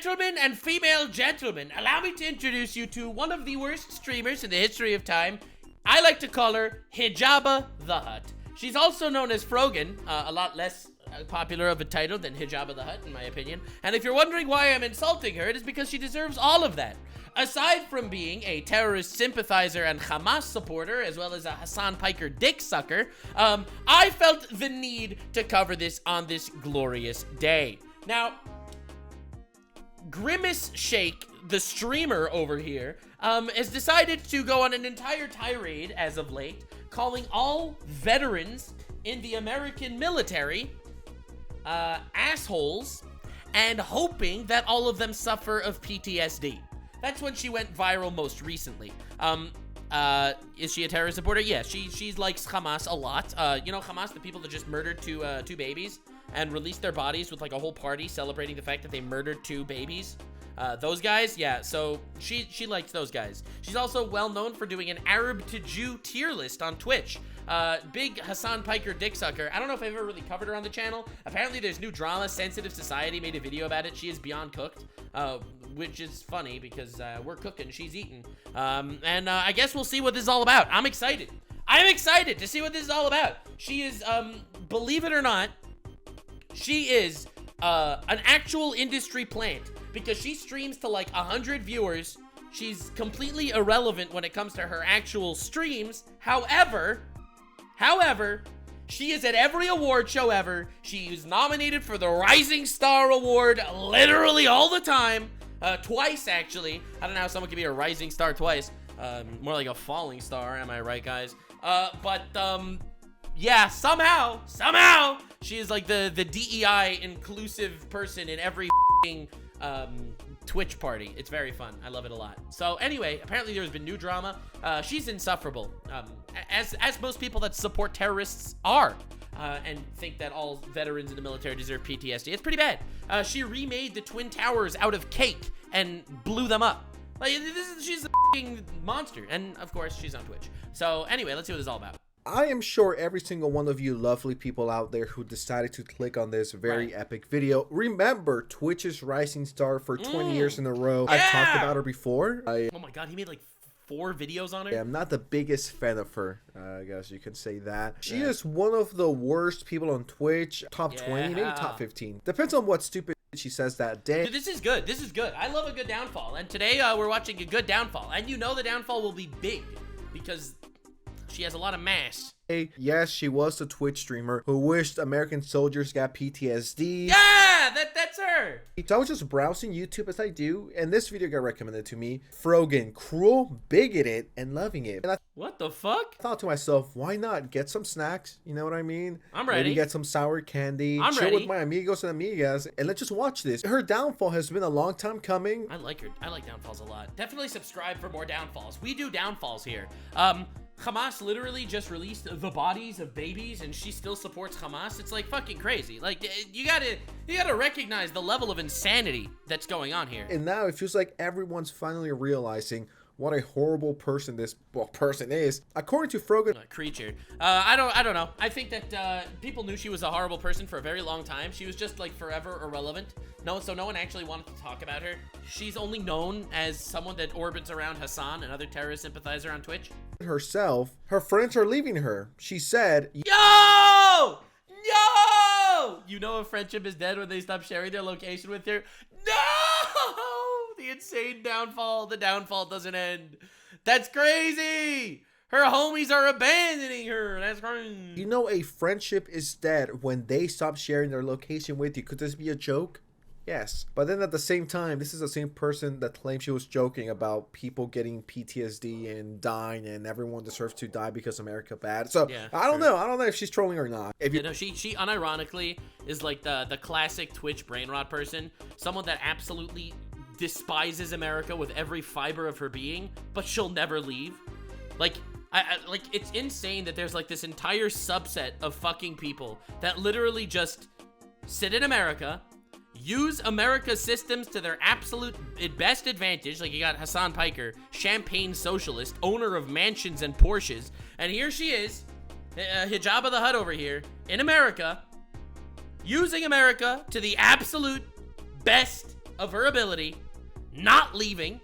Gentlemen and female gentlemen, allow me to introduce you to one of the worst streamers in the history of time. I like to call her Hijaba the Hutt. She's also known as Frogan, a lot less popular of a title than Hijaba the Hutt, in my opinion. And if you're wondering why I'm insulting her, it is because she deserves all of that. Aside from being a terrorist sympathizer and Hamas supporter, as well as a Hasan Piker dick sucker, I felt the need to cover this on this glorious day. Now, Grimace Shake, the streamer over here, has decided to go on an entire tirade as of late, calling all veterans in the American military assholes, and hoping that all of them suffer of PTSD. That's when she went viral most recently. Is she a terrorist supporter? Yeah, she likes Hamas a lot. You know Hamas, the people that just murdered two babies and released their bodies with like a whole party celebrating the fact that they murdered 2 babies? Those guys, yeah, so she likes those guys. She's also well known for doing an Arab to Jew tier list on Twitch. Big Hasan Piker dick sucker. I don't know if I've ever really covered her on the channel. Apparently there's new drama. Sensitive Society made a video about it. She is beyond cooked, which is funny because we're cooking, she's eating. And I guess we'll see what this is all about. I'm excited. I'm excited to see what this is all about. She is, believe it or not, she is an actual industry plant. Because she streams to like 100 viewers. She's completely irrelevant when it comes to her actual streams. However, she is at every award show ever. She is nominated for the Rising Star Award literally all the time. Twice, actually. I don't know how someone can be a Rising Star twice. More like a falling star, am I right, guys? Yeah, somehow, she is like the DEI inclusive person in every Twitch party. It's very fun. I love it a lot. So anyway, apparently there's been new drama. She's insufferable, as most people that support terrorists are, and think that all veterans in the military deserve PTSD. It's pretty bad. She remade the Twin Towers out of cake and blew them up. Like, she's a f***ing monster. And of course, she's on Twitch. So anyway, let's see what this is all about. I am sure every single one of you lovely people out there who decided to click on this very epic video. Remember, Twitch's Rising Star for 20 years in a row. Yeah! I've talked about her before. Oh my god, he made like 4 videos on her? Yeah, I'm not the biggest fan of her. I guess you can say that. She is one of the worst people on Twitch. Top 20, maybe top 15. Depends on what stupid she says that day. Dude, this is good. This is good. I love a good downfall. And today we're watching a good downfall. And you know the downfall will be big because she has a lot of mass. Yes, she was a Twitch streamer who wished American soldiers got PTSD. Yeah, that's her. So I was just browsing YouTube as I do, and this video got recommended to me. Frogan, cruel, bigoted, and loving it. And What the fuck? I thought to myself, why not get some snacks? You know what I mean? I'm ready. Maybe get some sour candy. I'm chill ready. with my amigos and amigas, and let's just watch this. Her downfall has been a long time coming. I like her. I like downfalls a lot. Definitely subscribe for more downfalls. We do downfalls here. Hamas literally just released the bodies of babies and she still supports Hamas. It's like fucking crazy. Like you gotta recognize the level of insanity that's going on here. And now it feels like everyone's finally realizing what a horrible person this person is. According to Frogan, creature. I don't know. I think that people knew she was a horrible person for a very long time. She was just like forever irrelevant. So no one actually wanted to talk about her. She's only known as someone that orbits around Hasan, another terrorist sympathizer on Twitch. Herself, her friends are leaving her. She said, Yo! You know a friendship is dead when they stop sharing their location with her? No! The insane downfall. The downfall doesn't end. That's crazy! Her homies are abandoning her. That's crazy. You know a friendship is dead when they stop sharing their location with you. Could this be a joke? Yes. But then at the same time, this is the same person that claimed she was joking about people getting PTSD and dying and everyone deserves to die because America bad. So yeah, I don't know. I don't know if she's trolling or not. If you know, she unironically is like the classic Twitch brain rot person. Someone that absolutely despises America with every fiber of her being, but she'll never leave. Like, like it's insane that there's like this entire subset of fucking people that literally just sit in America, use America's systems to their absolute best advantage. Like you got Hasan Piker, champagne socialist, owner of mansions and Porsches, and here she is, Hijaba the Hutt over here in America, using America to the absolute best of her ability, not leaving,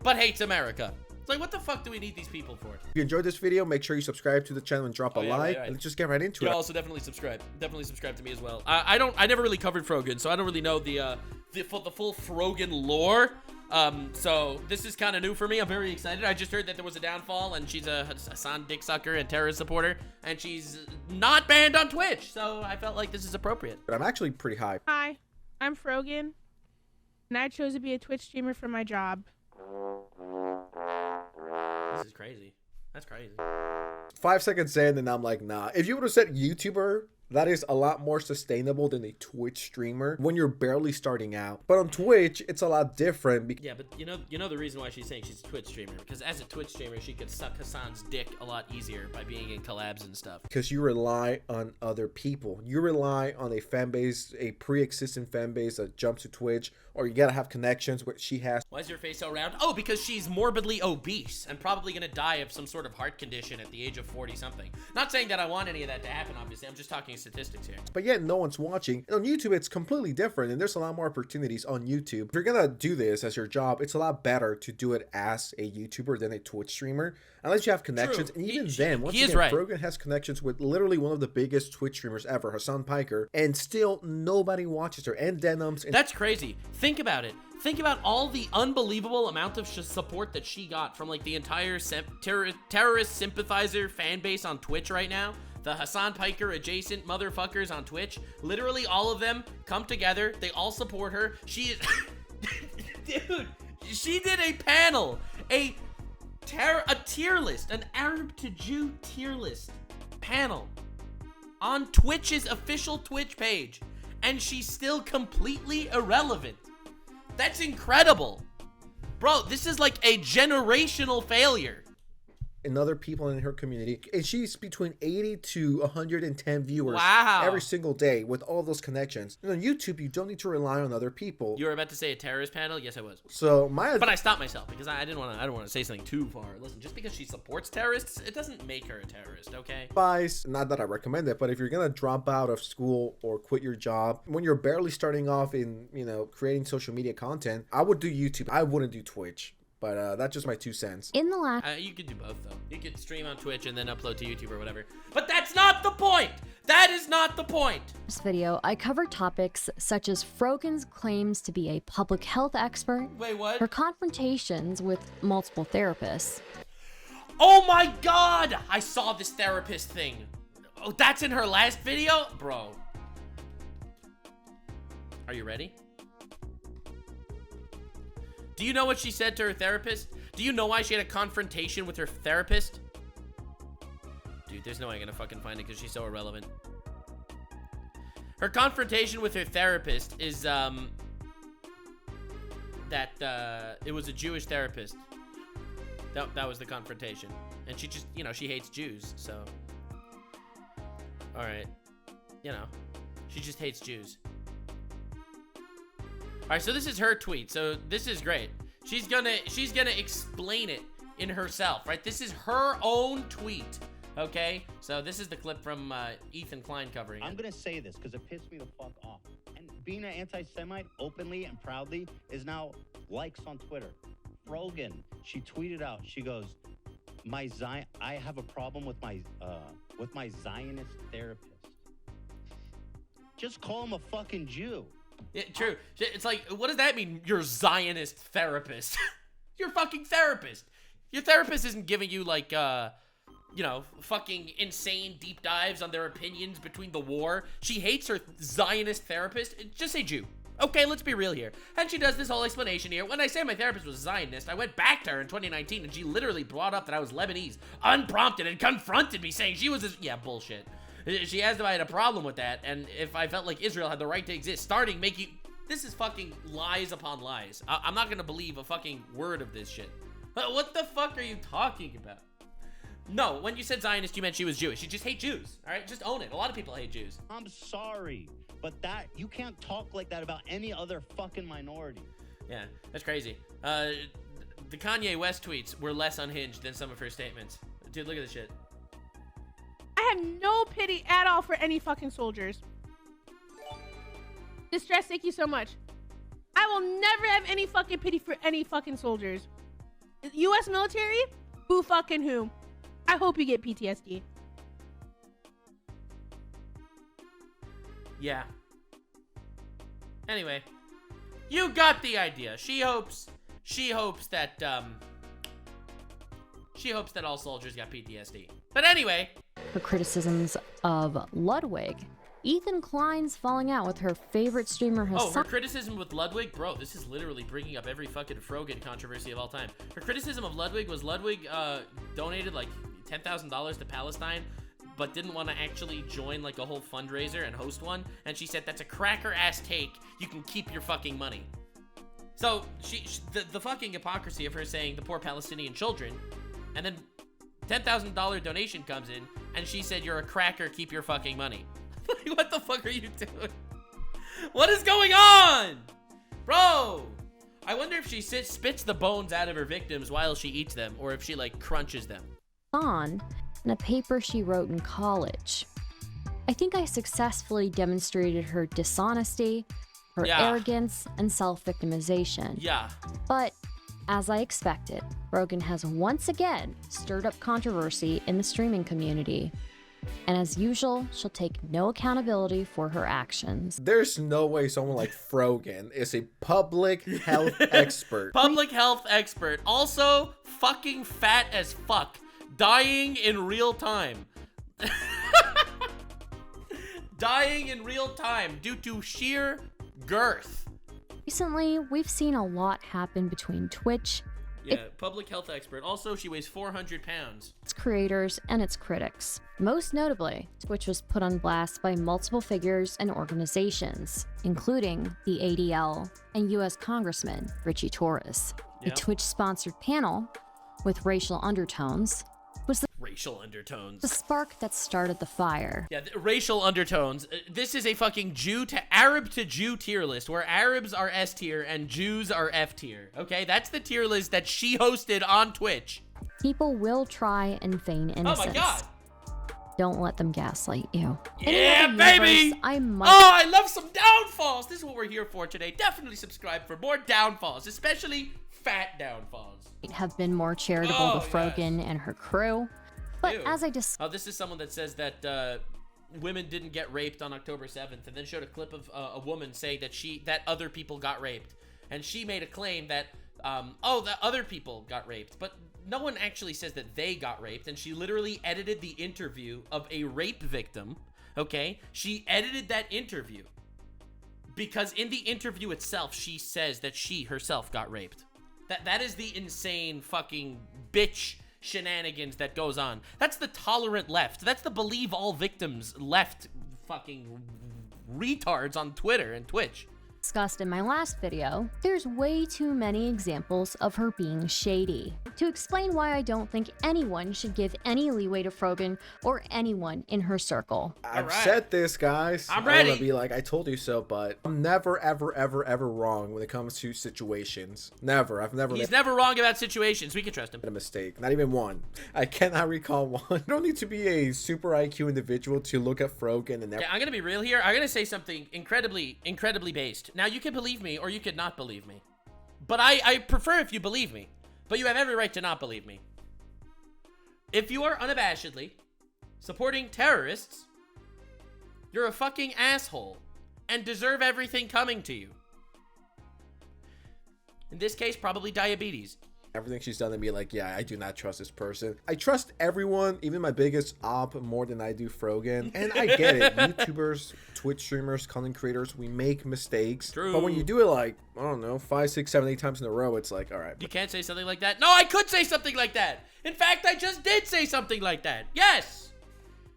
but hates America. It's like, what the fuck do we need these people for? If you enjoyed this video, make sure you subscribe to the channel and drop a like. Right. And let's just get right into it. Also definitely subscribe. Definitely subscribe to me as well. I never really covered Frogan, so I don't really know the full Frogan lore. So this is kind of new for me. I'm very excited. I just heard that there was a downfall, and she's a Hasan dick sucker and terrorist supporter, and she's not banned on Twitch. So I felt like this is appropriate. But I'm actually pretty hyped. Hi, I'm Frogan, and I chose to be a Twitch streamer for my job. This is crazy. That's crazy. 5 seconds in, and I'm like, nah. If you would have said YouTuber, that is a lot more sustainable than a Twitch streamer when you're barely starting out. But on Twitch, it's a lot different. Yeah, but you know the reason why she's saying she's a Twitch streamer, because as a Twitch streamer, she could suck Hasan's dick a lot easier by being in collabs and stuff. Because you rely on other people. You rely on a fan base, a pre-existing fan base that jumps to Twitch, or you gotta have connections, which she has. Why is your face so round? Oh, because she's morbidly obese and probably gonna die of some sort of heart condition at the age of 40 something. Not saying that I want any of that to happen, obviously. I'm just talking statistics here. But yet no one's watching. And on YouTube, it's completely different, and there's a lot more opportunities on YouTube. If you're gonna do this as your job, it's a lot better to do it as a YouTuber than a Twitch streamer, unless you have connections. True. And even then, once again, right. Frogan has connections with literally one of the biggest Twitch streamers ever, Hasan Piker, and still nobody watches her. And Denims. And that's crazy. Think about it. Think about all the unbelievable amount of support that she got from like the entire terrorist sympathizer fan base on Twitch right now. The Hasan Piker adjacent motherfuckers on Twitch. Literally all of them come together. They all support her. She is... Dude, she did a panel. A tier list. An Arab to Jew tier list panel on Twitch's official Twitch page. And she's still completely irrelevant. That's incredible. Bro, this is like a generational failure. And other people in her community, and she's between 80 to 110 viewers every single day with all those connections. And on YouTube, you don't need to rely on other people. You were about to say a terrorist panel? Yes, I was. So but I stopped myself because I didn't want to say something too far. Listen, just because she supports terrorists, it doesn't make her a terrorist, okay? Advice, not that I recommend it, but if you're gonna drop out of school or quit your job when you're barely starting off in, creating social media content, I would do YouTube. I wouldn't do Twitch. But that's just my 2 cents. In the last... you could do both, though. You could stream on Twitch and then upload to YouTube or whatever. But that's not the point! That is not the point! In this video, I covered topics such as Frogan's claims to be a public health expert. Wait, what? Her confrontations with multiple therapists. Oh my god! I saw this therapist thing. Oh, that's in her last video? Bro. Are you ready? Do you know what she said to her therapist? Do you know why she had a confrontation with her therapist? Dude, there's no way I'm gonna fucking find it because she's so irrelevant. Her confrontation with her therapist is, that, it was a Jewish therapist. That was the confrontation. And she just, she hates Jews, so. Alright. She just hates Jews. All right, so this is her tweet. So this is great. She's gonna explain it in herself, right? This is her own tweet, okay? So this is the clip from Ethan Klein covering it. I'm gonna say this because it pissed me the fuck off. And being an anti-Semite openly and proudly is now likes on Twitter. Frogan, she tweeted out. She goes, I have a problem with my Zionist therapist. Just call him a fucking Jew. Yeah, true. It's like, what does that mean? You're Zionist therapist. You're fucking therapist. Your therapist isn't giving you like, fucking insane deep dives on their opinions between the war. She hates her Zionist therapist. Just say Jew. Okay, let's be real here. And she does this whole explanation here. When I say my therapist was Zionist, I went back to her in 2019 and she literally brought up that I was Lebanese, unprompted, and confronted me saying she was yeah, bullshit. She asked if I had a problem with that, and if I felt like Israel had the right to exist, this is fucking lies upon lies. I'm not gonna believe a fucking word of this shit. What the fuck are you talking about? No, when you said Zionist, you meant she was Jewish. You just hate Jews, all right? Just own it. A lot of people hate Jews. I'm sorry, but you can't talk like that about any other fucking minority. Yeah, that's crazy. The Kanye West tweets were less unhinged than some of her statements. Dude, look at this shit. I have no pity at all for any fucking soldiers. Distress, thank you so much. I will never have any fucking pity for any fucking soldiers. U.S. military? Who fucking who? I hope you get PTSD. Yeah. Anyway, you got the idea. She hopes that all soldiers got PTSD. But anyway, Her criticisms of Ludwig, Ethan Klein's falling out with her favorite streamer her Hasan. criticism with Ludwig, bro, this is literally bringing up every fucking Frogan controversy of all time. Her criticism of Ludwig was Ludwig donated like $10,000 to Palestine, but didn't want to actually join like a whole fundraiser and host one, and she said that's a cracker ass take. You can keep your fucking money. So the fucking hypocrisy of her saying the poor Palestinian children, and then $10,000 donation comes in, and she said you're a cracker, keep your fucking money. Like, what the fuck are you doing? What is going on? Bro, I wonder if she spits the bones out of her victims while she eats them, or if she like crunches them. In a paper she wrote in college. I think I successfully demonstrated her dishonesty, her arrogance, and self-victimization. Yeah. But as I expected, Frogan has once again stirred up controversy in the streaming community. And as usual, she'll take no accountability for her actions. There's no way someone like Frogan is a public health expert. Public health expert. Also, fucking fat as fuck. Dying in real time. Dying in real time due to sheer girth. Recently, we've seen a lot happen between Twitch, Yeah, public health expert. Also, she weighs 400 pounds. its creators, and its critics. Most notably, Twitch was put on blast by multiple figures and organizations, including the ADL and U.S. Congressman Richie Torres. Yep. A Twitch-sponsored panel with racial undertones was the Racial undertones. spark that started the fire. Yeah, racial undertones. This is a fucking Arab to Jew tier list where Arabs are S tier and Jews are F tier. Okay, that's the tier list that she hosted on Twitch. People will try and feign innocence. Oh my god. Don't let them gaslight you. Yeah, In another baby! universe, I might Oh, I love some downfalls. This is what we're here for today. Definitely subscribe for more downfalls, especially fat downfalls. have been more charitable Oh, to Frogan and her crew. But Ew. as I discussed, Oh, this is someone that says that women didn't get raped on October 7th, and then showed a clip of a woman saying that other people got raped, and she made a claim that that other people got raped, but no one actually says that they got raped, and she literally edited the interview of a rape victim. Okay, she edited that interview because in the interview itself, she says that she herself got raped. That is the insane fucking bitch shenanigans that goes on. That's the tolerant left. That's the believe all victims left fucking retards on Twitter and Twitch. discussed in my last video, there's way too many examples of her being shady. To explain why I don't think anyone should give any leeway to Frogan or anyone in her circle. I've Alright. said this, guys. I'm I ready. wanna be like, I told you so, but I'm never, ever, ever, ever wrong when it comes to situations. Never. I've never He's made never wrong about situations. We can trust him. a mistake. Not even one. I cannot recall one. You don't need to be a super IQ individual to look at Frogan and Okay, I'm gonna be real here. I'm gonna say something incredibly based. Now, you can believe me or you could not believe me. But I prefer if you believe me. But you have every right to not believe me. If you are unabashedly supporting terrorists, you're a fucking asshole and deserve everything coming to you. In this case, probably diabetes. everything she's done to me, like, yeah, I do not trust this person. I trust everyone, even my biggest op, more than I do Frogan. And I get it. YouTubers, Twitch streamers, content creators, we make mistakes. True. But when you do it like, I don't know, 5, 6, 7, 8 times in a row, it's like, all right. You can't say something like that. No, I could say something like that. In fact, I just did say something like that. Yes.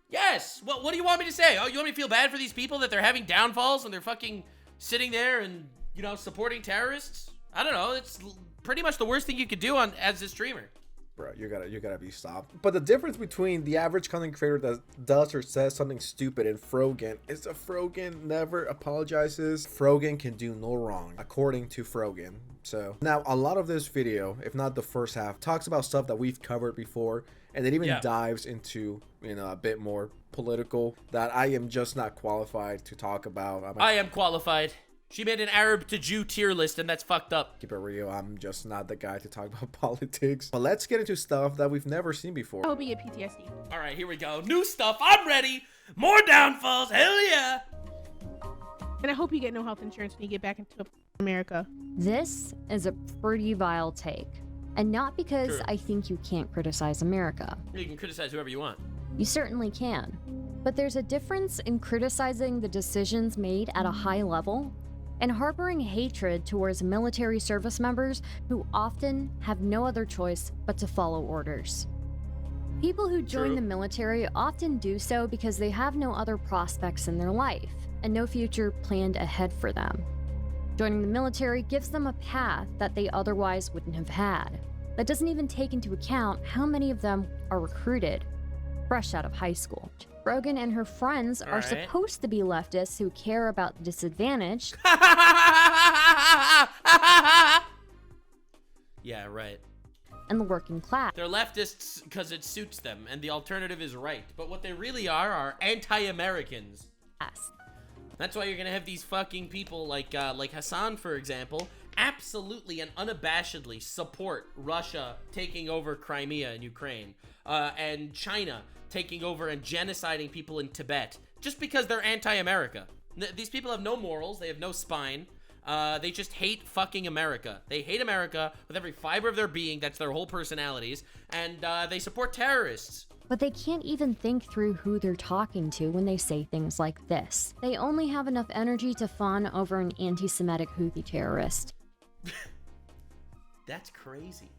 Yes. What do you want me to say? Oh, you want me to feel bad for these people that they're having downfalls and they're fucking sitting there and, you know, supporting terrorists? I don't know. It's pretty much the worst thing you could do as a streamer. Bro, you gotta be stopped. But the difference between the average content creator that does or says something stupid and Frogan is that Frogan never apologizes. Frogan can do no wrong, according to Frogan. So now a lot of this video, if not the first half, talks about stuff that we've covered before, and it even dives into, you know, a bit more political that I am just not qualified to talk about. I am qualified. She made an Arab to Jew tier list, and that's fucked up. Keep it real, I'm just not the guy to talk about politics. But let's get into stuff that we've never seen before. I hope you get PTSD. All right, here we go. New stuff. I'm ready. More downfalls. Hell yeah. And I hope you get no health insurance when you get back into America. This is a pretty vile take. And not because True. I think you can't criticize America. You can criticize whoever you want. You certainly can. But there's a difference in criticizing the decisions made at a high level and harboring hatred towards military service members who often have no other choice but to follow orders. People who join True. the military often do so because they have no other prospects in their life and no future planned ahead for them. Joining the military gives them a path that they otherwise wouldn't have had. That doesn't even take into account how many of them are recruited fresh out of high school. Frogan and her friends are Alright. supposed to be leftists who care about the disadvantaged Yeah, right. and the working class. They're leftists because it suits them, and the alternative is right. But what they really are anti-Americans. That's why you're gonna have these fucking people like Hasan, for example, absolutely and unabashedly support Russia taking over Crimea and Ukraine, and China taking over and genociding people in Tibet, just because they're anti-America. These people have no morals, they have no spine, they just hate fucking America. They hate America with every fiber of their being, that's their whole personalities, and they support terrorists. But they can't even think through who they're talking to when they say things like this. They only have enough energy to fawn over an anti-Semitic Houthi terrorist. That's crazy.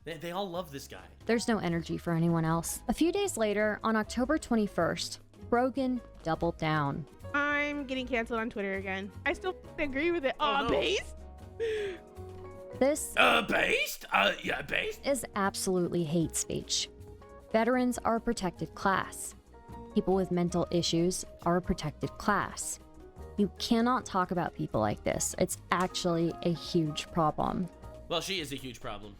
They all love this guy. There's no energy for anyone else. A few days later, on October 21st, Frogan doubled down. I'm getting canceled on Twitter again. I still agree with it. Oh, no. Based? This Based? Yeah, based? is absolutely hate speech. Veterans are a protected class. People with mental issues are a protected class. You cannot talk about people like this. It's actually a huge problem. Well, she is a huge problem.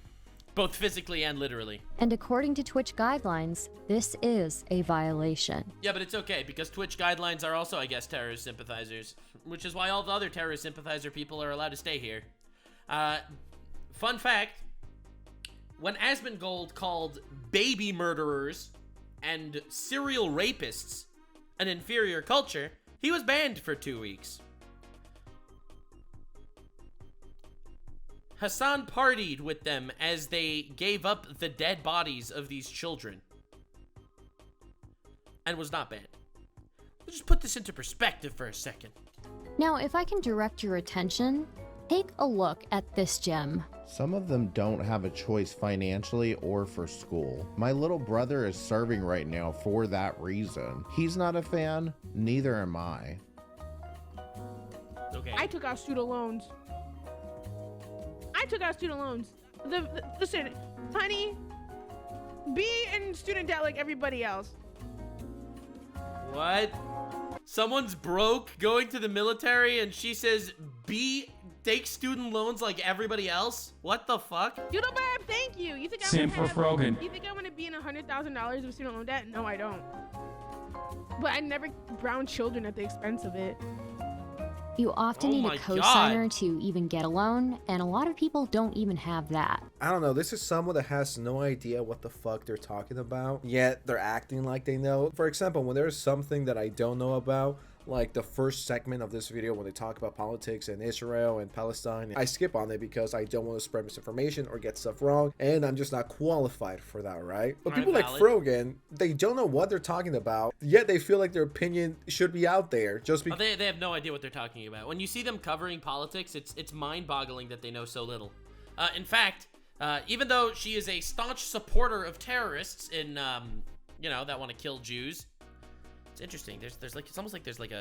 Both physically and literally. And according to Twitch guidelines, this is a violation. Yeah, but it's okay, because Twitch guidelines are also, I guess, terrorist sympathizers. Which is why all the other terrorist sympathizer people are allowed to stay here. Fun fact, when Asmongold called baby murderers and serial rapists an inferior culture, he was banned for 2 weeks. Hasan partied with them as they gave up the dead bodies of these children and was not banned. Let's just put this into perspective for a second. Now, if I can direct your attention, take a look at this gem. Some of them don't have a choice financially or for school. My little brother is serving right now for that reason. He's not a fan, neither am I. Okay. I took out student loans. Listen, honey, be in student debt like everybody else. What? Someone's broke going to the military and she says, take student loans like everybody else? What the fuck? You know, babe, thank you. You think I Same wanna for Frogan. You think I want to be in $100,000 of student loan debt? No, I don't. But I never brown children at the expense of it. You often Oh need my a cosigner to even get a loan, and a lot of people don't even have that. I don't know, this is someone that has no idea what the fuck they're talking about, yet they're acting like they know. For example, when there's something that I don't know about, like the first segment of this video when they talk about politics and Israel and Palestine, I skip on it because I don't want to spread misinformation or get stuff wrong, and I'm just not qualified for that, right? But people like Valid. Frogan, they don't know what they're talking about, yet they feel like their opinion should be out there just Oh, because. they have no idea what they're talking about. When you see them covering politics, it's mind-boggling that they know so little. In fact, even though she is a staunch supporter of terrorists in, that want to kill Jews, it's interesting. There's like, it's almost like there's like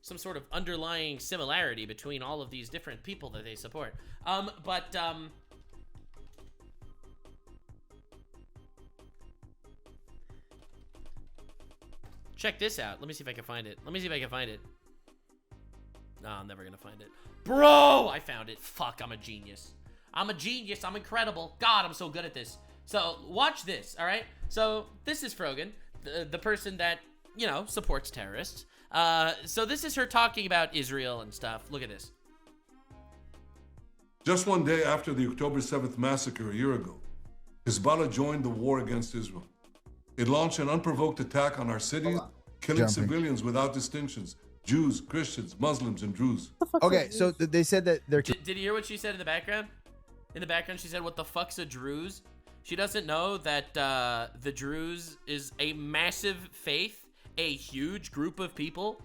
some sort of underlying similarity between all of these different people that they support. Check this out. Let me see if I can find it. No, I'm never gonna find it. Bro, I found it. Fuck, I'm a genius. I'm incredible. God, I'm so good at this. So, watch this, all right? So, this is Frogan, the person that, supports terrorists. So this is her talking about Israel and stuff. Look at this. Just one day after the October 7th massacre a year ago, Hezbollah joined the war against Israel. It launched an unprovoked attack on our cities, killing civilians without distinctions, Jews, Christians, Muslims, and Druze. Okay, so they said that they're... Did you hear what she said in the background? In the background, she said, what the fuck's a Druze? She doesn't know that the Druze is a massive faith, a huge group of people.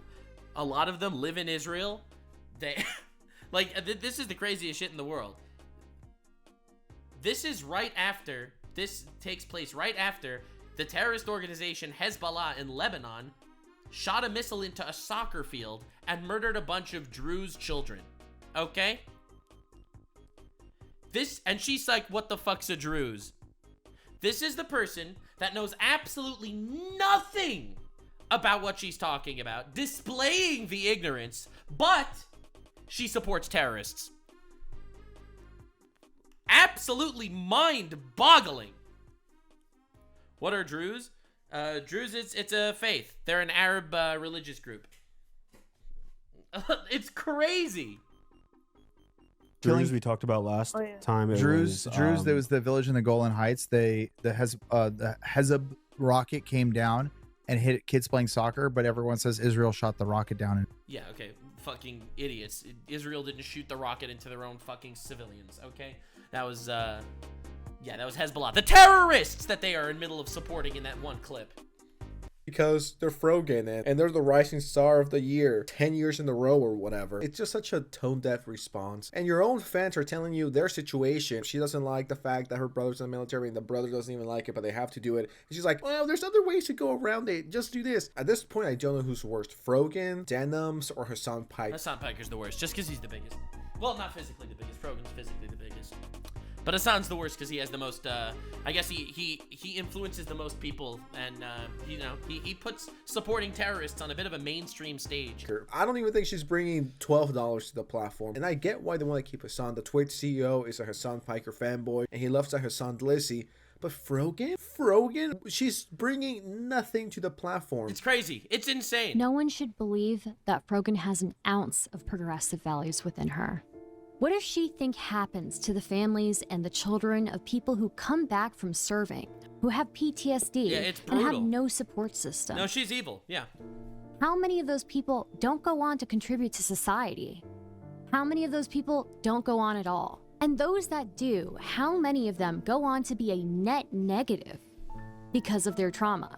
A lot of them live in Israel. They... Like, this is the craziest shit in the world. This takes place right after the terrorist organization Hezbollah in Lebanon shot a missile into a soccer field and murdered a bunch of Druze children. Okay? And she's like, what the fuck's a Druze? This is the person that knows absolutely nothing about what she's talking about, displaying the ignorance, but she supports terrorists. Absolutely mind-boggling. What are Druze? Druze, it's a faith. They're an Arab religious group. It's crazy. Druze we talked about last time. Druze, there was the village in the Golan Heights. The Hezbollah rocket came down and hit kids playing soccer, but everyone says Israel shot the rocket down. Yeah, okay. Fucking idiots. Israel didn't shoot the rocket into their own fucking civilians, okay? That was, that was Hezbollah. The terrorists that they are in the middle of supporting in that one clip. Because they're Frogan and they're the rising star of the year 10 years in a row or whatever. It's just such a tone-deaf response. And your own fans are telling you their situation. She doesn't like the fact that her brother's in the military and the brother doesn't even like it, but they have to do it. And she's like, well, there's other ways to go around it. Just do this. At this point, I don't know who's worst, Frogan, Denims, or Hasan Pike. Hasan Piker's the worst, just because he's the biggest. Well, not physically the biggest. Frogan's physically the biggest. But Hasan's the worst because he has the most, I guess he influences the most people, and, he puts supporting terrorists on a bit of a mainstream stage. I don't even think she's bringing $12 to the platform. And I get why they want to keep Hasan. The Twitch CEO is a Hasan Piker fanboy, and he loves that Hasan Dlissi. But Frogan, she's bringing nothing to the platform. It's crazy. It's insane. No one should believe that Frogan has an ounce of progressive values within her. What does she think happens to the families and the children of people who come back from serving, who have PTSD and have no support system? No, she's evil, yeah. How many of those people don't go on to contribute to society? How many of those people don't go on at all? And those that do, how many of them go on to be a net negative because of their trauma?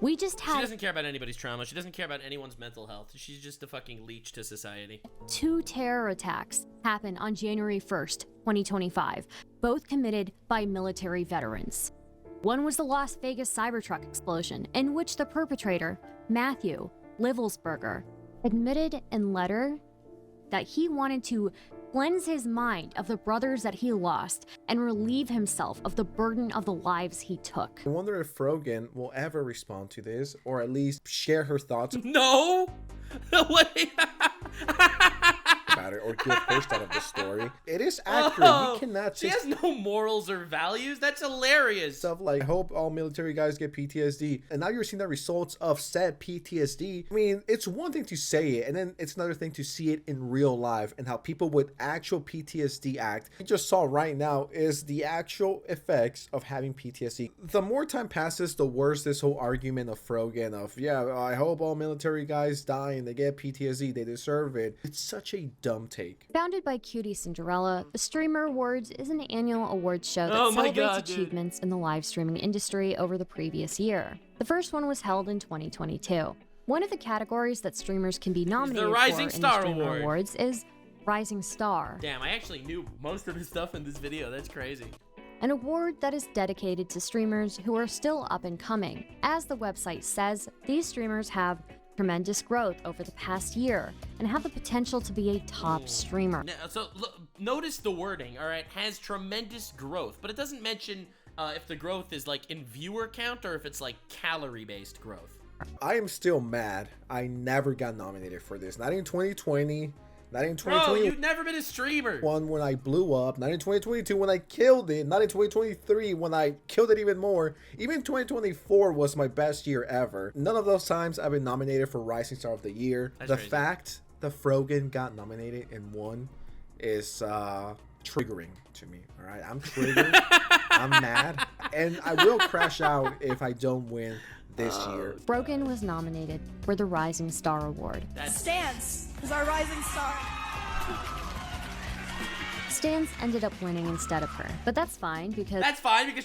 We just had... She doesn't care about anybody's trauma. She doesn't care about anyone's mental health. She's just a fucking leech to society. 2 terror attacks happened on January 1st, 2025, both committed by military veterans. One was the Las Vegas Cybertruck explosion, in which the perpetrator, Matthew Livelsberger, admitted in letter that he wanted to cleanse his mind of the brothers that he lost and relieve himself of the burden of the lives he took. I wonder if Frogan will ever respond to this, or at least share her thoughts. No! What? About it, or give her side of the story. It is accurate. We cannot. She has no morals or values. That's hilarious. Stuff like, I hope all military guys get PTSD, and now you're seeing the results of said PTSD. I mean, it's one thing to say it, and then it's another thing to see it in real life, and how people with actual PTSD act. We just saw right now is the actual effects of having PTSD. The more time passes, the worse this whole argument of Frogan of, yeah, I hope all military guys die and they get PTSD. They deserve it. It's such a dumb take. Founded by Cutie Cinderella, the Streamer Awards is an annual awards show that celebrates achievements in the live streaming industry over the previous year. The first one was held in 2022. One of the categories that streamers can be nominated for in the Streamer Awards is Rising Star. Damn, I actually knew most of the stuff in this video. That's crazy. An award that is dedicated to streamers who are still up and coming. As the website says, these streamers have tremendous growth over the past year and have the potential to be a top streamer. Now, so look, notice the wording, all right, has tremendous growth, but it doesn't mention if the growth is like in viewer count or if it's like calorie-based growth. I am still mad I never got nominated for this. Not in 2020, Not in Bro, 2021 you've never been a streamer. when I blew up. Not in 2022 when I killed it. Not in 2023 when I killed it even more. Even 2024 was my best year ever. None of those times I've been nominated for Rising Star of the Year. That's the crazy. fact that Frogan got nominated and won is triggering to me. All right, I'm triggered. I'm mad, and I will crash out if I don't win this year. Frogan was nominated for the Rising Star Award. Stance is our rising star. Stans ended up winning instead of her, but that's fine because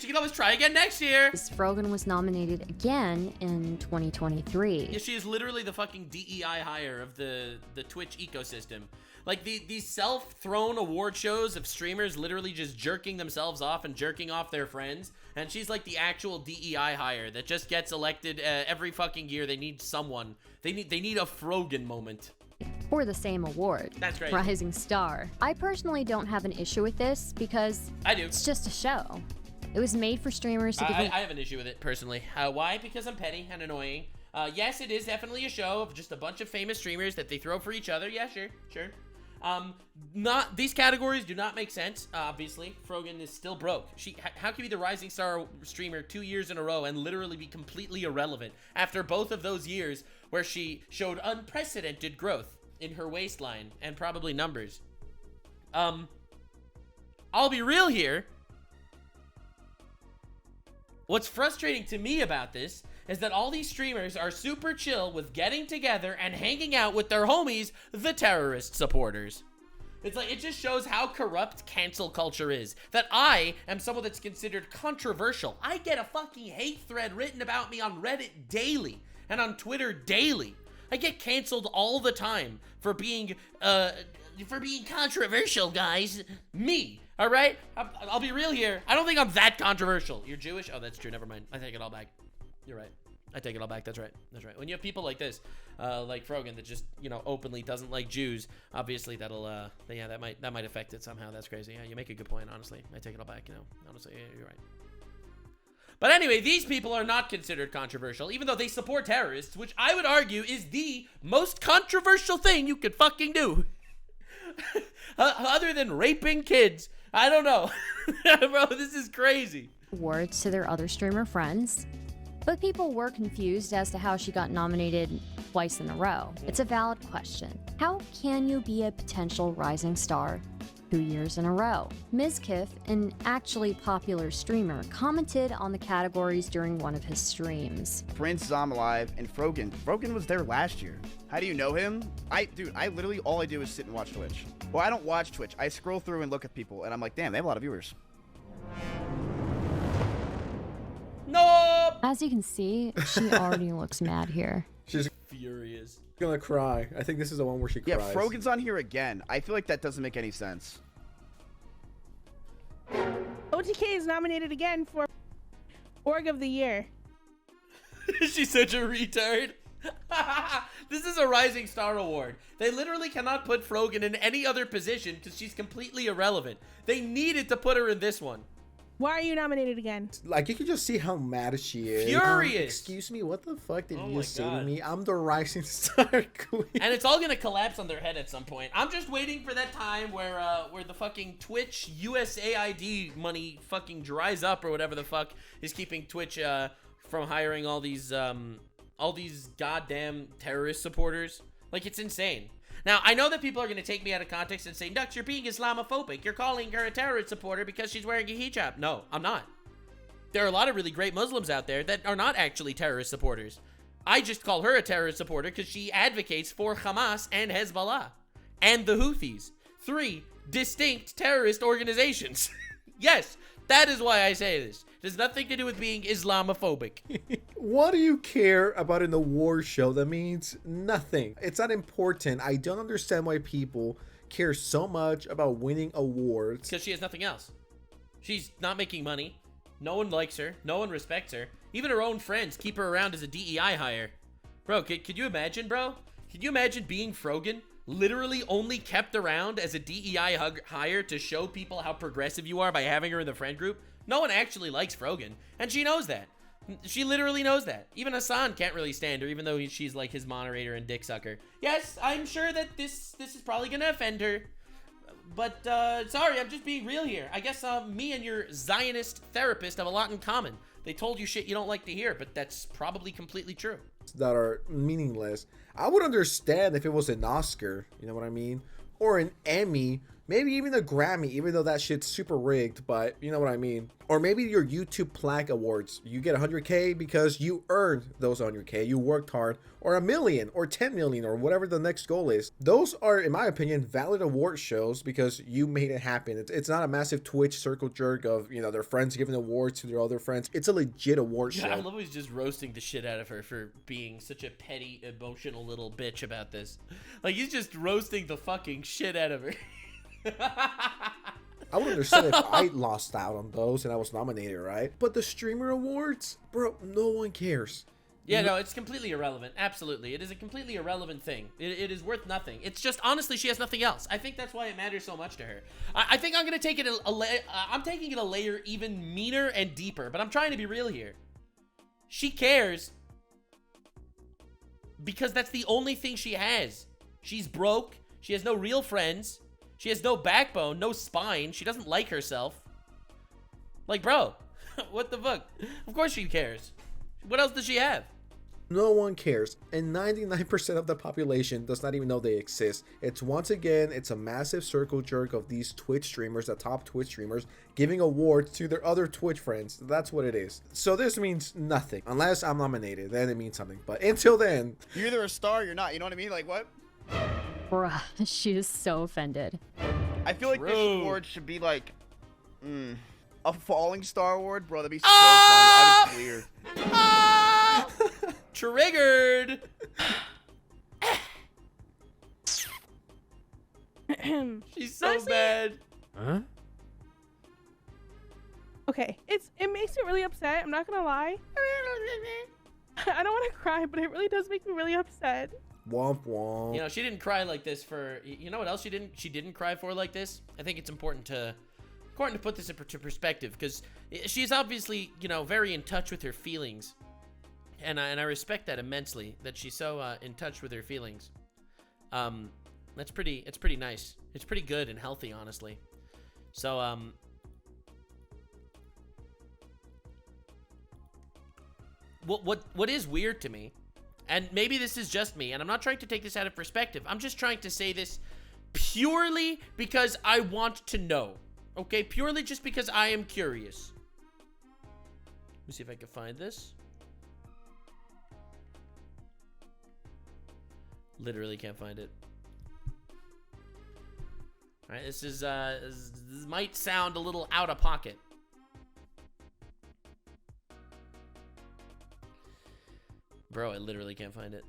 she can always try again next year. Frogan was nominated again in 2023. Yeah, she is literally the fucking DEI hire of the Twitch ecosystem. Like these self-thrown award shows of streamers literally just jerking themselves off and jerking off their friends, and she's like the actual DEI hire that just gets elected every fucking year. They need someone. They need a Frogan moment. For the same award. That's crazy. Rising Star. I personally don't have an issue with this because I do. It's just a show. It was made for streamers to give I have an issue with it personally. Why? Because I'm petty and annoying. Yes, it is definitely a show of just a bunch of famous streamers that they throw for each other. Yeah, sure. These categories do not make sense. Obviously, Frogan is still broke. How can you be the Rising Star streamer 2 years in a row and literally be completely irrelevant after both of those years where she showed unprecedented growth in her waistline and probably numbers? I'll be real here. What's frustrating to me about this is that all these streamers are super chill with getting together and hanging out with their homies, the terrorist supporters. It's like, it just shows how corrupt cancel culture is. That I am someone that's considered controversial. I get a fucking hate thread written about me on Reddit daily and on Twitter daily. I get canceled all the time for being controversial, guys. Me, all right? I'll be real here. I don't think I'm that controversial. You're Jewish? Oh, that's true. Never mind. I take it all back. You're right. I take it all back. That's right. When you have people like this, like Frogan, that just, openly doesn't like Jews, obviously that'll, that might affect it somehow. That's crazy. Yeah, you make a good point, honestly. I take it all back, honestly, yeah, you're right. But anyway, these people are not considered controversial, even though they support terrorists, which I would argue is the most controversial thing you could fucking do. Other than raping kids. I don't know. Bro, this is crazy. Awards to their other streamer friends. But people were confused as to how she got nominated twice in a row. It's a valid question. How can you be a potential rising star 2 years in a row? Mizkif, an actually popular streamer, commented on the categories during one of his streams. Prince, I'm Alive, and Frogan. Frogan was there last year. How do you know him? Dude, I literally, all I do is sit and watch Twitch. Well, I don't watch Twitch. I scroll through and look at people, and I'm like, damn, they have a lot of viewers. Nope. As you can see, she already looks mad here. She's furious. Gonna cry. I think this is the one where she cries. Yeah, Frogan's on here again. I feel like that doesn't make any sense. OTK is nominated again for Org of the Year. She's such a retard. This is a Rising Star Award. They literally cannot put Frogan in any other position because she's completely irrelevant. They needed to put her in this one. Why are you nominated again? Like, you can just see how mad she is. Furious. Excuse me, what the fuck did Oh you my say God. to me? I'm the Rising Star Queen. And it's all gonna collapse on their head at some point. I'm just waiting for that time where the fucking Twitch USAID money fucking dries up, or whatever the fuck is keeping Twitch from hiring all these goddamn terrorist supporters. Like, it's insane. Now, I know that people are going to take me out of context and say, Nux, you're being Islamophobic. You're calling her a terrorist supporter because she's wearing a hijab. No, I'm not. There are a lot of really great Muslims out there that are not actually terrorist supporters. I just call her a terrorist supporter because she advocates for Hamas and Hezbollah and the Houthis. 3 distinct terrorist organizations. Yes, that is why I say this. It has nothing to do with being Islamophobic. What do you care about an award show? That means nothing. It's not important. I don't understand why people care so much about winning awards. Because she has nothing else. She's not making money. No one likes her. No one respects her. Even her own friends keep her around as a DEI hire. Bro, could you imagine, bro? Could you imagine being Frogan? Literally only kept around as a DEI hire to show people how progressive you are by having her in the friend group? No one actually likes Frogan, and she knows that. She literally knows that. Even Hasan can't really stand her, even though she's like his moderator and dick sucker. Yes, I'm sure that this is probably gonna offend her. But, sorry, I'm just being real here. I guess, me and your Zionist therapist have a lot in common. They told you shit you don't like to hear, but that's probably completely true. That are meaningless. I would understand if it was an Oscar, you know what I mean? Or an Emmy, maybe even a Grammy, even though that shit's super rigged, but you know what I mean? Or maybe your YouTube Plaque Awards. You get 100K because you earned those 100K. You worked hard. Or 1 million, or 10 million, or whatever the next goal is. Those are, in my opinion, valid award shows because you made it happen. It's not a massive Twitch circle jerk of, you know, their friends giving awards to their other friends. It's a legit award show. I love how he's just roasting the shit out of her for being such a petty, emotional little bitch about this. Like, he's just roasting the fucking shit out of her. I would understand if I lost out on those and I was nominated, right? But the streamer awards, bro, no one cares. Yeah, no, it's completely irrelevant. Absolutely. It is a completely irrelevant thing. It is worth nothing. It's just, honestly, she has nothing else. I think that's why it matters so much to her. I think I'm going to take it I'm taking it a layer even meaner and deeper, but I'm trying to be real here. She cares because that's the only thing she has. She's broke. She has no real friends. She has no backbone, no spine. She doesn't like herself. Like, bro, what the fuck? Of course she cares. What else does she have? No one cares, and 99% of the population does not even know they exist. It's once again, it's a massive circle jerk of these Twitch streamers, the top Twitch streamers, giving awards to their other Twitch friends. That's what it is. So this means nothing. Unless I'm nominated, then it means something. But until then... You're either a star or you're not, you know what I mean? Like, what? Bruh, she is so offended. I feel like this award should be like... a falling star award? Bro, that'd be so funny. I was weird. Triggered. She's so Honestly, bad. Huh? Okay, it makes me really upset. I'm not gonna lie. I don't want to cry, but it really does make me really upset. Womp womp. You know, she didn't cry like this for, you know what else she didn't cry for like this? I think it's important to put this into perspective, because she's obviously, you know, very in touch with her feelings. And I respect that immensely, that she's so in touch with her feelings. It's pretty nice. It's pretty good and healthy, honestly. So, what is weird to me, and maybe this is just me, and I'm not trying to take this out of perspective. I'm just trying to say this purely because I want to know. Okay, purely just because I am curious. Let me see if I can find this. Literally can't find it. All right, this might sound a little out of pocket. Bro, I literally can't find it.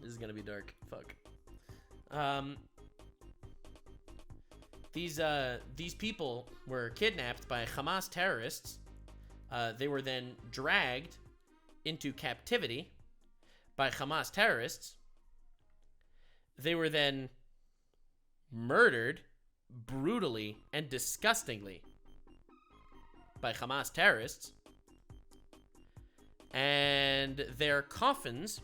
This is gonna be dark. Fuck. These people were kidnapped by Hamas terrorists. They were then dragged into captivity by Hamas terrorists. They were then murdered brutally and disgustingly by Hamas terrorists. And their coffins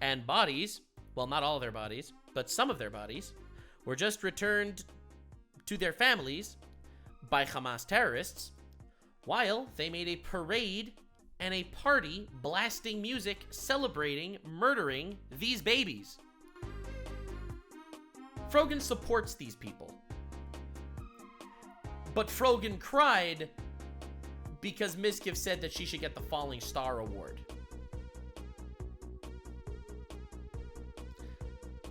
and bodies, well, not all their bodies, but some of their bodies, were just returned to their families by Hamas terrorists, while they made a parade and a party blasting music celebrating murdering these babies. Frogan supports these people. But Frogan cried because Mizkif said that she should get the Falling Star Award.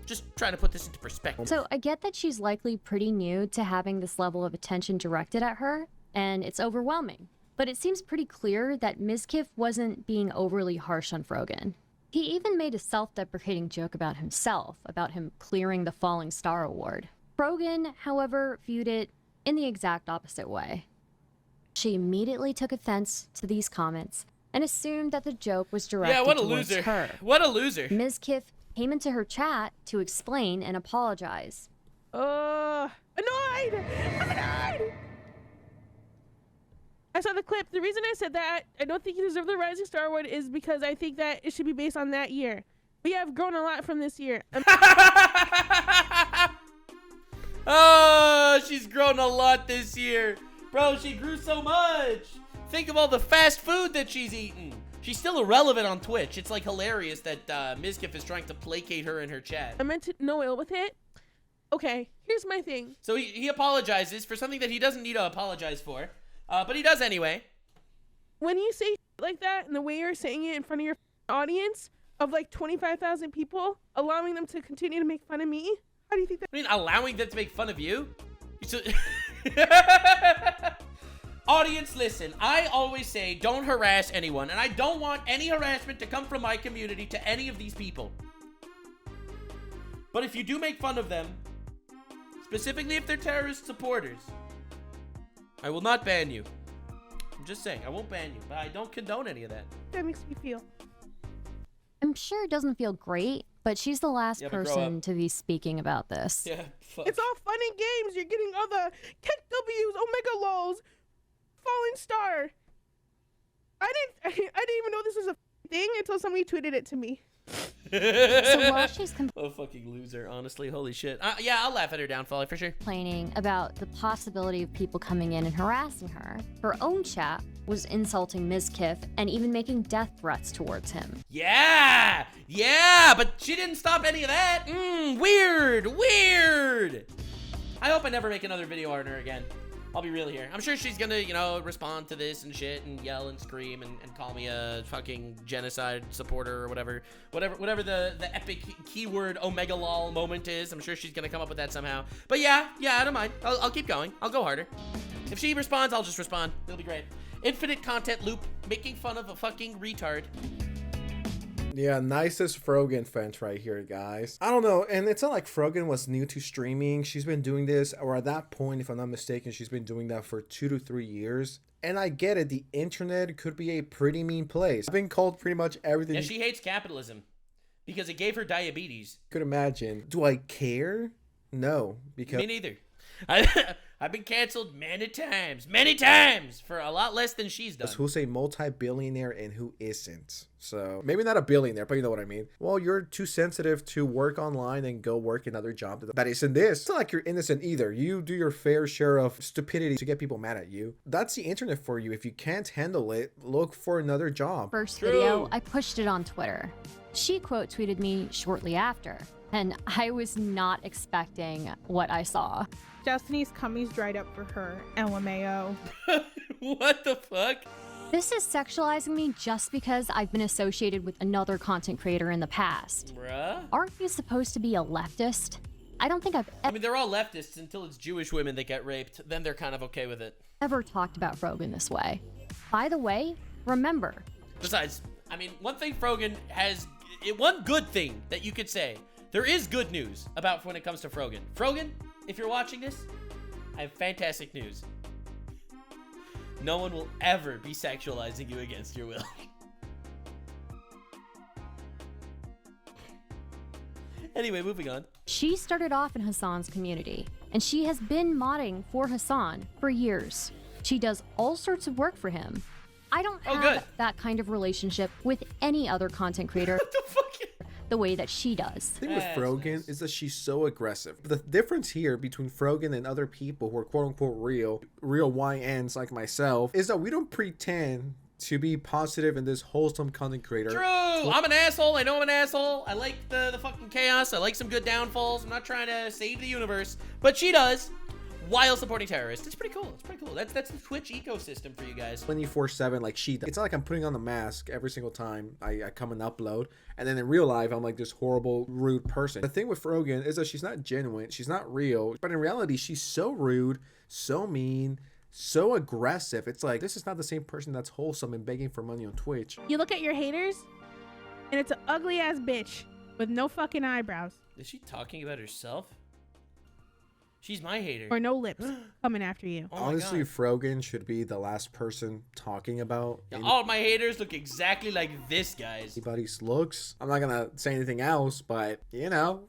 Just trying to put this into perspective. So I get that she's likely pretty new to having this level of attention directed at her, and it's overwhelming. But it seems pretty clear that Mizkif wasn't being overly harsh on Frogan. He even made a self-deprecating joke about himself, about him clearing the Falling Star Award. Frogan, however, viewed it in the exact opposite way. She immediately took offense to these comments and assumed that the joke was directed towards her. What a loser. Mizkif came into her chat to explain and apologize. Annoyed! I'm annoyed! I saw the clip. The reason I said that I don't think you deserve the Rising Star Award is because I think that it should be based on that year. We have grown a lot from this year. Oh, she's grown a lot this year. Bro, she grew so much. Think of all the fast food that she's eaten. She's still irrelevant on Twitch. It's like hilarious that Mizkif is trying to placate her in her chat. I meant to no ill with it. Okay, here's my thing. So he apologizes for something that he doesn't need to apologize for. But he does anyway. When you say like that and the way you're saying it in front of your audience of like 25,000 people, allowing them to continue to make fun of me, how do you think that? I mean, allowing them to make fun of you? Audience, listen, I always say don't harass anyone, and I don't want any harassment to come from my community to any of these people. But if you do make fun of them, specifically if they're terrorist supporters, I will not ban you. I'm just saying, I won't ban you, but I don't condone any of that. That makes me feel. I'm sure it doesn't feel great, but she's the last Yeah, but grow person up. to be speaking about this. Yeah, fuck. It's all fun and games. You're getting all the Tech W's, Omega Lows, Fallen Star. I didn't even know this was a thing until somebody tweeted it to me. So while she's a fucking loser, honestly. Holy shit. Yeah, I'll laugh at her downfall for sure. complaining about the possibility of people coming in and harassing her, her own chat was insulting Mizkif and even making death threats towards him. Yeah, but she didn't stop any of that. Weird. I hope I never make another video on her again. I'll be real here. I'm sure she's gonna, you know, respond to this and shit and yell and scream and call me a fucking genocide supporter or whatever the epic keyword Omega lol moment is. I'm sure she's gonna come up with that somehow. But yeah, I don't mind. I'll keep going. I'll go harder. If she responds, I'll just respond. It'll be great. Infinite content loop, making fun of a fucking retard. Yeah, nicest Frogan fence right here, guys. I don't know, and it's not like Frogan was new to streaming. She's been doing this, or at that point, if I'm not mistaken, she's been doing that for 2 to 3 years. And I get it, the internet could be a pretty mean place. I've been called pretty much everything. Yeah, she hates capitalism because it gave her diabetes. You could imagine. Do I care? No, because Me neither. I've been canceled many times for a lot less than she's done. who's a multi-billionaire and who isn't. So maybe not a billionaire, but you know what I mean. Well, you're too sensitive to work online and go work another job that isn't this. It's not like you're innocent either. You do your fair share of stupidity to get people mad at you. That's the internet for you. If you can't handle it, look for another job. First video, I pushed it on Twitter. She quote tweeted me shortly after, and I was not expecting what I saw. Destiny's cummies dried up for her. LMAO. What the fuck? This is sexualizing me just because I've been associated with another content creator in the past. Bruh? Aren't you supposed to be a leftist? I don't think I've I mean, they're all leftists until it's Jewish women that get raped. Then they're kind of okay with it. ever talked about Frogan this way. By the way, remember. Besides, I mean, one good thing that you could say, there is good news about when it comes to Frogan. Frogan, if you're watching this, I have fantastic news. No one will ever be sexualizing you against your will. Anyway, moving on. She started off in Hasan's community, and she has been modding for Hasan for years. She does all sorts of work for him. I don't have that kind of relationship with any other content creator the way that she does. The thing with Frogan is that she's so aggressive. The difference here between Frogan and other people who are quote-unquote real YNs like myself is that we don't pretend to be positive and this wholesome content creator. True! I'm an asshole. I know I'm an asshole. I like the fucking chaos. I like some good downfalls. I'm not trying to save the universe. But she does, while supporting terrorists. It's pretty cool. It's pretty cool. That's the Twitch ecosystem for you guys. 24/7 like she does. It's not like I'm putting on the mask every single time I come and upload. And then in real life, I'm like this horrible, rude person. The thing with Frogan is that she's not genuine. She's not real. But in reality, she's so rude, so mean, so aggressive. It's like, this is not the same person that's wholesome and begging for money on Twitch. You look at your haters, and it's an ugly ass bitch with no fucking eyebrows. Is she talking about herself? She's my hater. Or no lips coming after you. Oh Honestly, Frogan should be the last person talking about all my haters look exactly like this, guys. anybody's looks. I'm not gonna say anything else, but you know.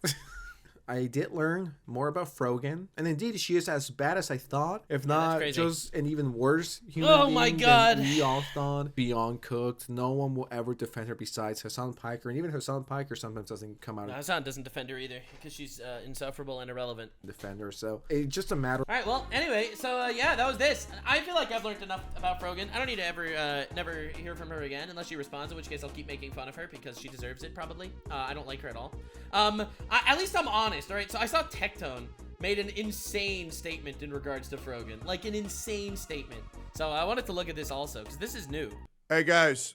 I did learn more about Frogan, and indeed she is as bad as I thought, if not just an even worse human being than we all thought. Beyond cooked. No one will ever defend her besides Hasan Piker, and even Hasan Piker sometimes doesn't come out. Hasan doesn't defend her either because she's insufferable and irrelevant. Defender, so it's just a matter. All right, well, anyway, so yeah, that was this. I feel like I've learned enough about Frogan. I don't need to ever never hear from her again unless she responds, in which case I'll keep making fun of her because she deserves it probably. I don't like her at all. At least I'm honest. All right, so I saw Tectone made an insane statement in regards to Frogan, like an insane statement. So I wanted to look at this also because this is new. Hey guys,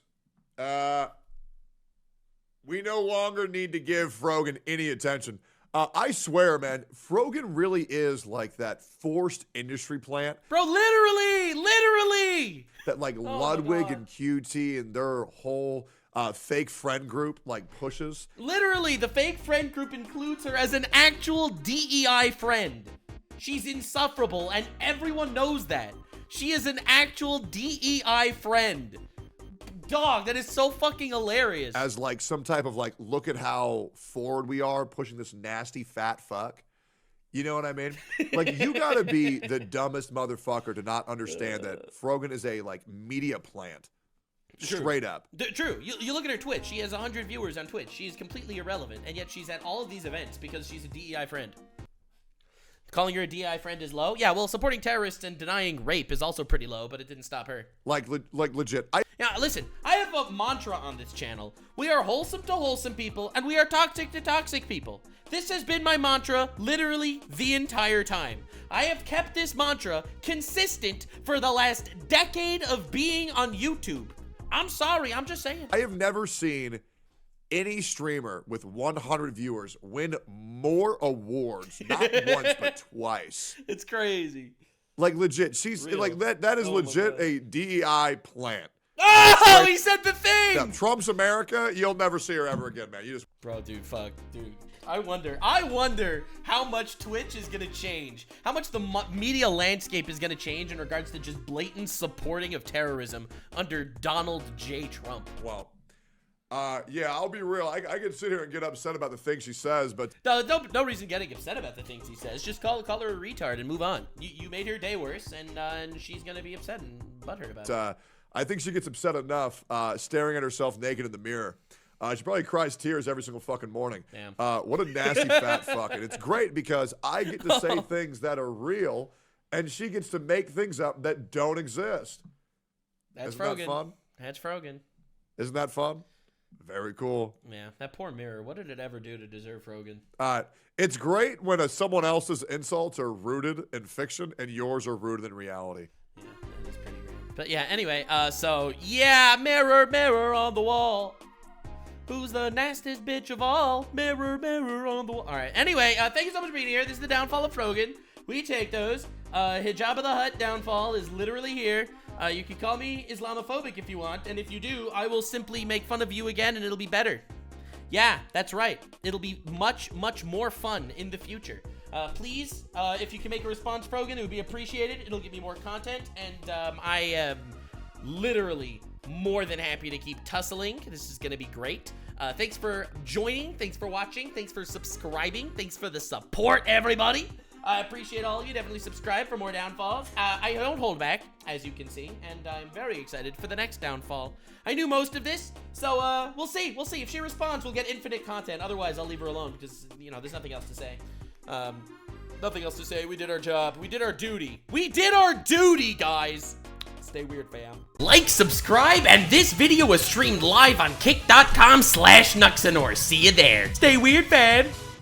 we no longer need to give Frogan any attention. I swear, man, Frogan really is like that forced industry plant. Bro, literally! That like Ludwig and QT and their whole fake friend group like pushes. Literally, the fake friend group includes her as an actual DEI friend. She's insufferable and everyone knows that. She is an actual DEI friend. Dog, that is so fucking hilarious. As like some type of like, look at how forward we are pushing this nasty fat fuck. You know what I mean? Like, you gotta be the dumbest motherfucker to not understand that Frogan is a like media plant. Straight up. True. You look at her Twitch. She has 100 viewers on Twitch. She is completely irrelevant, and yet she's at all of these events because she's a DEI friend. Calling her a DI friend is low? Yeah, well, supporting terrorists and denying rape is also pretty low, but it didn't stop her. Like legit. Yeah, listen, I have a mantra on this channel. We are wholesome to wholesome people, and we are toxic to toxic people. This has been my mantra literally the entire time. I have kept this mantra consistent for the last decade of being on YouTube. I'm sorry, I'm just saying. I have never seen any streamer with 100 viewers win more awards, not once, but twice. It's crazy. Like, legit. She's like, that is legit a DEI plant. Oh, like, he said the thing! Yeah, Trump's America, you'll never see her ever again, man. You just... Bro, dude, fuck. Dude. I wonder how much Twitch is gonna change. How much the media landscape is gonna change in regards to just blatant supporting of terrorism under Donald J. Trump. Well, yeah, I'll be real. I can sit here and get upset about the things she says, but no reason getting upset about the things he says. Just call her a retard and move on. You made her day worse, and she's gonna be upset and butthurt about it. I think she gets upset enough staring at herself naked in the mirror. She probably cries tears every single fucking morning. Damn. What a nasty fat fuck. And it's great because I get to say things that are real, and she gets to make things up that don't exist. That's Isn't that fun? That's Frogan. Isn't that fun? Very cool. Yeah, that poor mirror. What did it ever do to deserve Frogan? It's great when someone else's insults are rooted in fiction and yours are rooted in reality. Yeah, that is pretty great. But yeah, anyway, so yeah, mirror, mirror on the wall. Who's the nastiest bitch of all? Mirror, mirror on the wall. All right, anyway, thank you so much for being here. This is the downfall of Frogan. We take those. Hijab of the Hutt downfall is literally here. You can call me Islamophobic if you want, and if you do, I will simply make fun of you again, and it'll be better. Yeah, that's right. It'll be much, much more fun in the future. Please, if you can make a response, Frogan, it would be appreciated. It'll give me more content, and I am literally more than happy to keep tussling. This is gonna be great. Thanks for joining. Thanks for watching. Thanks for subscribing. Thanks for the support, everybody. I appreciate all of you. Definitely subscribe for more downfalls. I don't hold back, as you can see, and I'm very excited for the next downfall. I knew most of this, so we'll see. We'll see. If she responds, we'll get infinite content. Otherwise, I'll leave her alone because, you know, there's nothing else to say. Nothing else to say. We did our job. We did our duty. We did our duty, guys. Stay weird, fam. Like, subscribe, and this video was streamed live on kick.com/Nuxanor. See you there. Stay weird, fam.